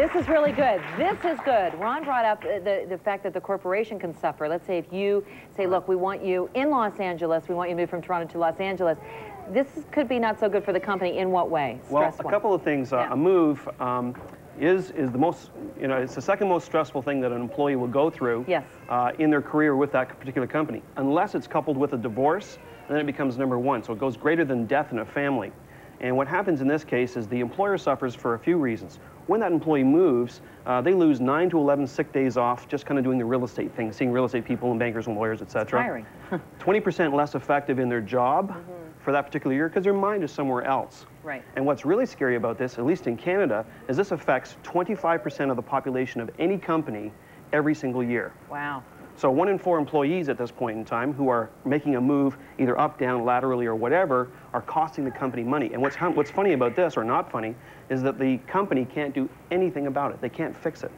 This is really good. This is good. Ron brought up the fact that the corporation can suffer. Let's say if you say, look, we want you in Los Angeles, we want you to move from Toronto to Los Angeles. This could be not so good for the company. In what way? Well, a couple of things. A move is the most, it's the second most stressful thing that an employee will go through in their career with that particular company. Unless it's coupled with a divorce, then it becomes number one. So it goes greater than death in a family. And what happens in this case is the employer suffers for a few reasons. When that employee moves, they lose 9 to 11 sick days off just kind of doing the real estate thing, seeing real estate people and bankers and lawyers, etc. Tiring. 20% less effective in their job for that particular year because their mind is somewhere else. Right. And what's really scary about this, at least in Canada, is this affects 25% of the population of any company every single year. Wow. So 1 in 4 employees at this point in time who are making a move either up, down, laterally, or whatever are costing the company money. And what's funny about this, or not funny, is that the company can't do anything about it. They can't fix it.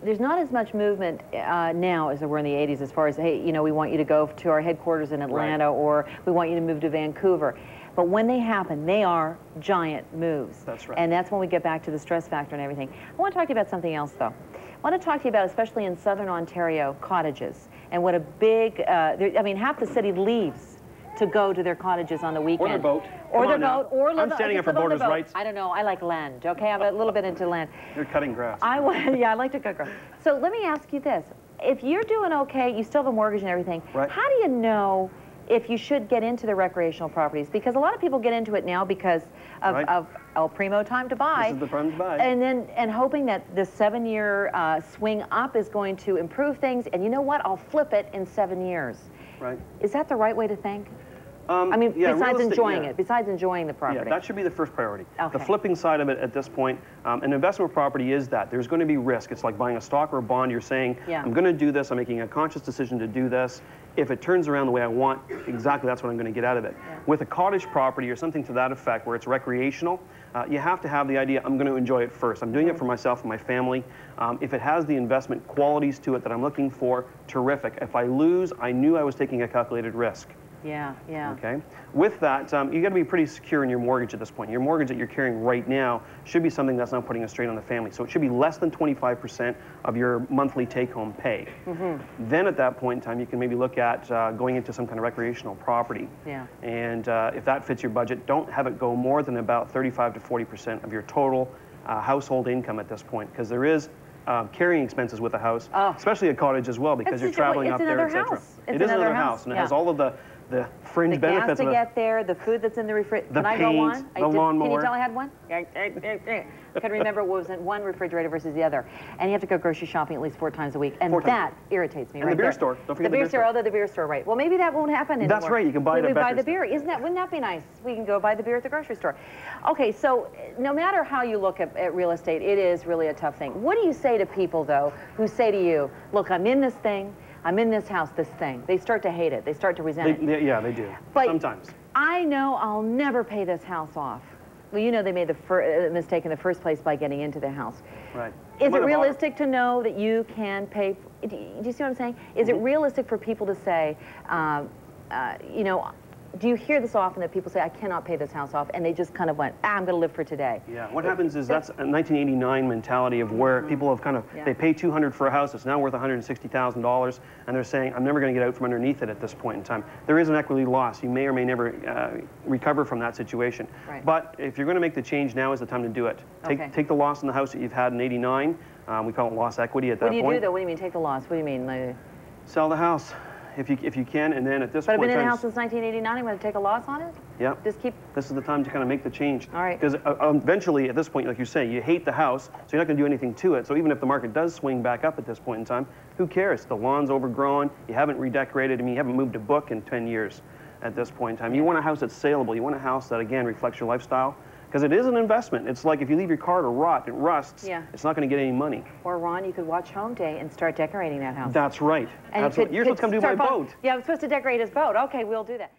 There's not as much movement now as there were in the 80s as far as, hey, we want you to go to our headquarters in Atlanta, or we want you to move to Vancouver. But when they happen, they are giant moves. That's right. And that's when we get back to the stress factor and everything. I want to talk to you about something else, though. I want to talk to you about, especially in southern Ontario, cottages, and what a big, I mean, half the city leaves to go to their cottages on the weekend. Or their boat. Or their boat. Or I'm standing up for boaters' rights. I don't know. I like land, okay? I'm a little bit into land. You're cutting grass. Yeah, I like to cut grass. So let me ask you this. If you're doing okay, you still have a mortgage and everything, how do you know if you should get into the recreational properties? Because a lot of people get into it now because of El Primo time to buy. This is the time to buy. And hoping that the 7-year swing up is going to improve things. And you know what? I'll flip it in 7 years. Right. Is that the right way to think? I mean, besides enjoying it, besides enjoying the property. Yeah, that should be the first priority. Okay. The flipping side of it at this point, an investment property is that. There's going to be risk. It's like buying a stock or a bond. You're saying, I'm going to do this. I'm making a conscious decision to do this. If it turns around the way I want, exactly that's what I'm going to get out of it. With a cottage property or something to that effect where it's recreational, you have to have the idea, I'm going to enjoy it first. I'm doing it for myself and my family. If it has the investment qualities to it that I'm looking for, terrific. If I lose, I knew I was taking a calculated risk. Yeah. Okay. With that, you got to be pretty secure in your mortgage at this point. Your mortgage that you're carrying right now should be something that's not putting a strain on the family. So it should be less than 25% of your monthly take-home pay. Then at that point in time, you can maybe look at going into some kind of recreational property. And if that fits your budget, don't have it go more than about 35 to 40% of your total household income at this point, because there is carrying expenses with a house, especially a cottage as well, because you're traveling up there, etc. It is another house, and it has all of the fringe benefits. The gas to get there, the food that's in the refrigerator. Can I go on? The lawnmower. Can you tell I had one? I couldn't remember what was in one refrigerator versus the other. And you have to go grocery shopping at least 4 times a week. And that irritates me. And the beer store. Don't forget the beer store. Although the beer store, right. Well, maybe that won't happen anymore. That's right. You can buy it at buy the beer. Wouldn't that be nice? We can go buy the beer at the grocery store. Okay, so no matter how you look at real estate, it is really a tough thing. What do you say to people, though, who say to you, look, I'm in this thing, I'm in this house, this thing. They start to hate it. They start to resent it. Yeah, they do. But sometimes. I know I'll never pay this house off. Well, you know they made the mistake in the first place by getting into the house. Right. Is it realistic to know that you can pay? Do you see what I'm saying? Is it realistic for people to say, do you hear this often that people say, I cannot pay this house off, and they just kind of went, I'm going to live for today? Yeah, what happens is that's a 1989 mentality of where people have kind of, they pay $200 for a house, it's now worth $160,000, and they're saying, I'm never going to get out from underneath it at this point in time. There is an equity loss. You may or may never recover from that situation. Right. But if you're going to make the change, now is the time to do it. Take the loss in the house that you've had in '89. We call it loss equity at that point. What do you do, though? What do you mean, take the loss? What do you mean? Sell the house. If you can, and then at this point... But I've been in the house since 1989, I'm going to take a loss on it? Yeah. Just keep... This is the time to kind of make the change. All right. Because eventually, at this point, like you say, you hate the house, so you're not going to do anything to it. So even if the market does swing back up at this point in time, who cares? The lawn's overgrown, you haven't redecorated, I mean, you haven't moved a book in 10 years at this point in time. You want a house that's saleable. You want a house that, again, reflects your lifestyle. Because it is an investment. It's like if you leave your car to rot, it rusts, it's not going to get any money. Or, Ron, you could watch Home Day and start decorating that house. That's right. And you're supposed to come do my boat. Yeah, I'm supposed to decorate his boat. Okay, we'll do that.